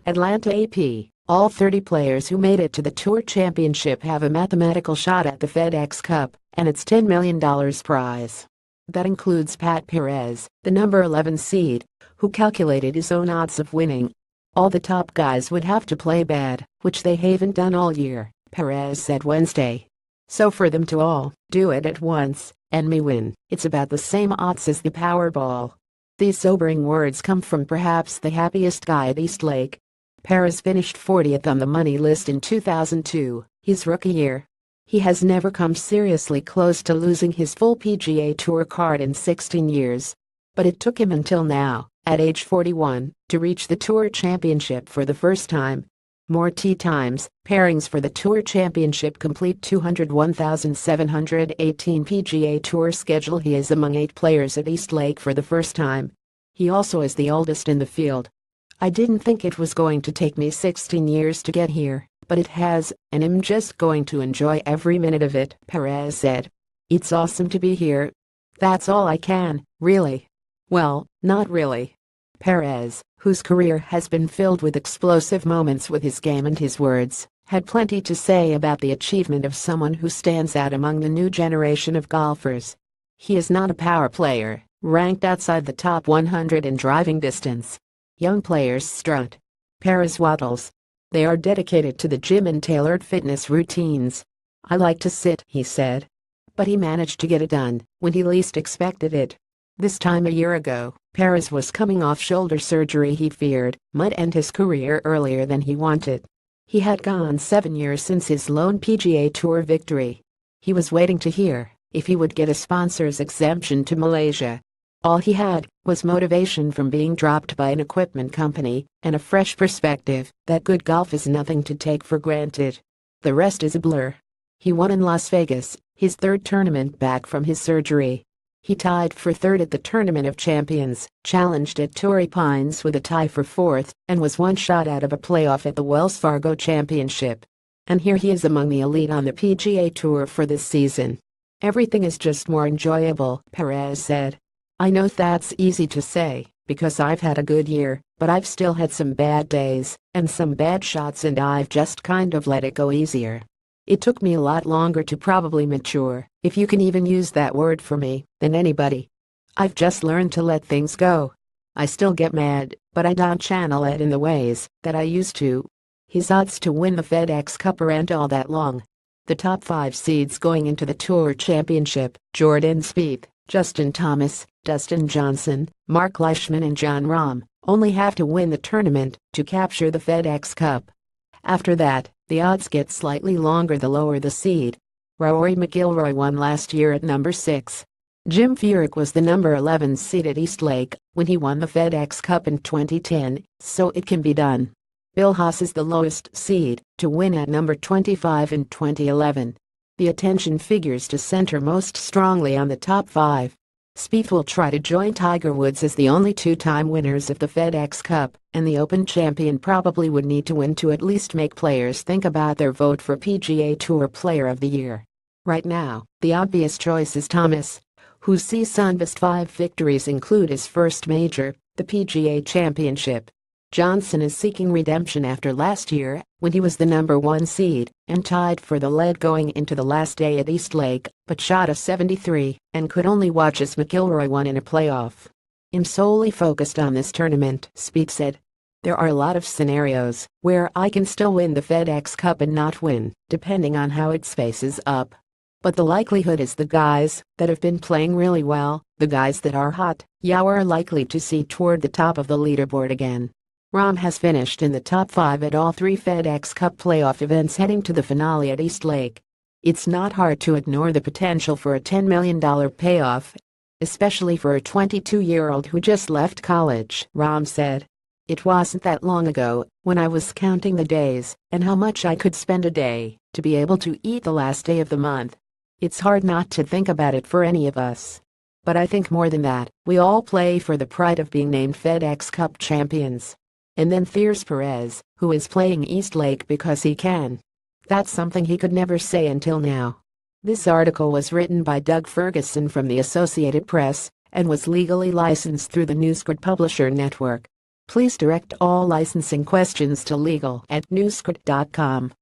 Atlanta AP. All 30 players who made it to the Tour Championship have a mathematical shot at the FedEx Cup and its $10 million prize. That includes Pat Perez, the number 11 seed, who calculated his own odds of winning. All the top guys would have to play bad, which they haven't done all year, Perez said Wednesday. So for them to all do it at once and me win, it's about the same odds as the Powerball. These sobering words come from perhaps the happiest guy at East Lake. Perez finished 40th on the money list in 2002, his rookie year. He has never come seriously close to losing his full PGA Tour card in 16 years. But it took him until now, at age 41, to reach the Tour Championship for the first time. More tee times, pairings for the Tour Championship complete 201,718 PGA Tour schedule. He is among 8 players at East Lake for the first time. He also is the oldest in the field. I didn't think it was going to take me 16 years to get here, but it has, and I'm just going to enjoy every minute of it, Perez said. It's awesome to be here. That's all I can, really. Well, not really. Perez, whose career has been filled with explosive moments with his game and his words, had plenty to say about the achievement of someone who stands out among the new generation of golfers. He is not a power player, ranked outside the top 100 in driving distance. Young players strut. Perez waddles. They are dedicated to the gym and tailored fitness routines. I like to sit, he said. But he managed to get it done when he least expected it. This time a year ago, Perez was coming off shoulder surgery he feared might end his career earlier than he wanted. He had gone 7 years since his lone PGA Tour victory. He was waiting to hear if he would get a sponsor's exemption to Malaysia. All he had was motivation from being dropped by an equipment company and a fresh perspective that good golf is nothing to take for granted. The rest is a blur. He won in Las Vegas, his third tournament back from his surgery. He tied for third at the Tournament of Champions, challenged at Torrey Pines with a tie for fourth, and was one shot out of a playoff at the Wells Fargo Championship. And here he is among the elite on the PGA Tour for this season. Everything is just more enjoyable, Perez said. I know that's easy to say, because I've had a good year, but I've still had some bad days, and some bad shots, and I've just kind of let it go easier. It took me a lot longer to probably mature, if you can even use that word for me, than anybody. I've just learned to let things go. I still get mad, but I don't channel it in the ways that I used to. His odds to win the FedEx Cup aren't all that long. The top 5 seeds going into the Tour Championship, Jordan Spieth, Justin Thomas, Dustin Johnson, Mark Leishman and Jon Rahm, only have to win the tournament to capture the FedEx Cup. After that, the odds get slightly longer the lower the seed. Rory McIlroy won last year at number 6. Jim Furyk was the number 11 seed at East Lake when he won the FedEx Cup in 2010, so it can be done. Bill Haas is the lowest seed to win at number 25 in 2011. The attention figures to center most strongly on the top 5. Spieth will try to join Tiger Woods as the only 2-time winners of the FedEx Cup, and the Open champion probably would need to win to at least make players think about their vote for PGA Tour Player of the Year. Right now, the obvious choice is Thomas, whose season's best 5 victories include his first major, the PGA Championship. Johnson is seeking redemption after last year, when he was the number 1 seed and tied for the lead going into the last day at East Lake, but shot a 73 and could only watch as McIlroy won in a playoff. I'm solely focused on this tournament, Spieth said. There are a lot of scenarios where I can still win the FedEx Cup and not win, depending on how it faces up. But the likelihood is the guys that have been playing really well, the guys that are hot, are likely to see toward the top of the leaderboard again. Rahm has finished in the top 5 at all 3 FedEx Cup playoff events heading to the finale at East Lake. It's not hard to ignore the potential for a $10 million payoff, especially for a 22-year-old who just left college, Rahm said. It wasn't that long ago when I was counting the days and how much I could spend a day to be able to eat the last day of the month. It's hard not to think about it for any of us. But I think more than that, we all play for the pride of being named FedEx Cup champions. And then there's Perez, who is playing East Lake because he can. That's something he could never say until now. This article was written by Doug Ferguson from the Associated Press and was legally licensed through the NewsGrid Publisher Network. Please direct all licensing questions to legal@newsquirt.com.